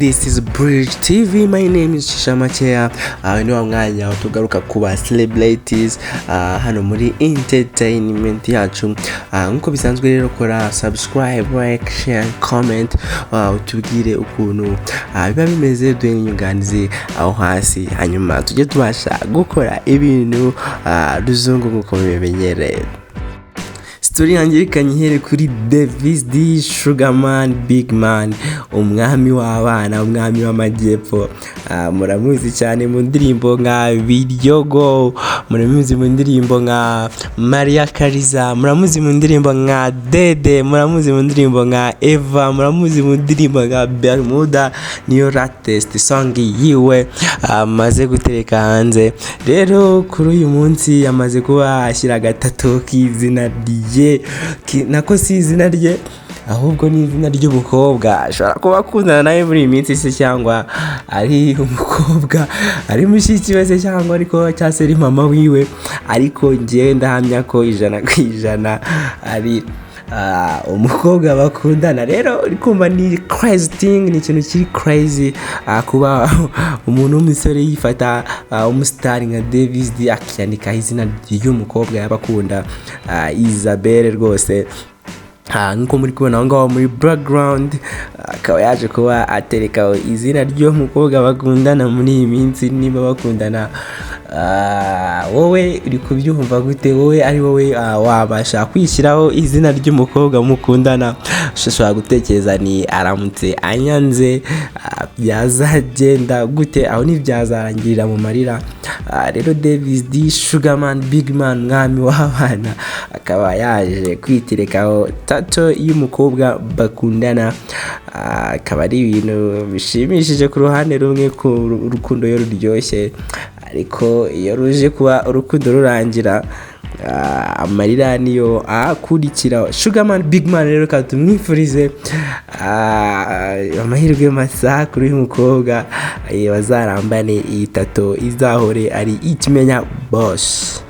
This is Bridge TV. My name is Yashyize. Ni wa mwanya tugaruka kuba celebrities hano muri entertainment yacu. Nkuko bisanzwe rero kora subscribe, like, share, comment, utubwire ukuntu biba bimeze, duhe inyunganizi aho hasi, hanyuma tujye tubasha gukora ibintu ruzungu nkuko bimenyereye. Story yangirikanye here kuri Davis D Sugarman Big Man, umwami w'abana, umwami w'amajyepfo. Muramuzi cyane mu ndirimbo nka Biryogo, muramuzi mu ndirimbo nka Maria Kariza, muramuzi mu ndirimbo nka Dede, muramuzi mu ndirimbo nka Eva, muramuzi mu ndirimbo nka Bermuda. Niyo latest song yiwe amaze gutereka hanze. Rero kuri uyu munsi yamaze kuba ashyira gatatu k'izina rye, nako si izina rye ahubwo ni izina ry'umukobwa ashobora kuba akundana nawe muri iyi minsi se, cyangwa ari umukobwa ari mushiki we se, cyangwa ariko cyangwa se ari mama wiwe, ariko njyewe ndahamya ko 100% ari umukobwa bakundana. Rero uri kumva ni crazy thing, ni ikintu kiri crazy kuba umuntu w'umusore yifata umustar nka Davis D akiyandika izina ry'umukobwa yabakunda, Isabelle rwose. Nkuko muri kubona aho ngaho muri background akaba yaje kuba atereka izina ry'umukobwa bakundana muri iyi minsi. Niba bakundana, wowe uri kubyumva gute? Wowe ari wowe wabasha kwishyiraho izina ry'umukobwa mukundana? Ushobora gutekereza ni aramutse anyanze byazagenda gute? Aho ntibyazarangirira mu marira. Rero Davis D Sugarman Big Man, mwami w'abana, akaba yaje kwiterekaho tato y'umukobwa bakundana. Akaba ari ibintu bishimishije ku ruhande rumwe, ku urukundo yo ruryoshye, ariko iyo ruje kuba urukundo rurangira, amarira niyo akurikira. Sugarman Big Man rero kandi tumwifurize amahirwe masa kuri uyu mukobwa, bazarambane iyi tato izahore ari ikimenya boss.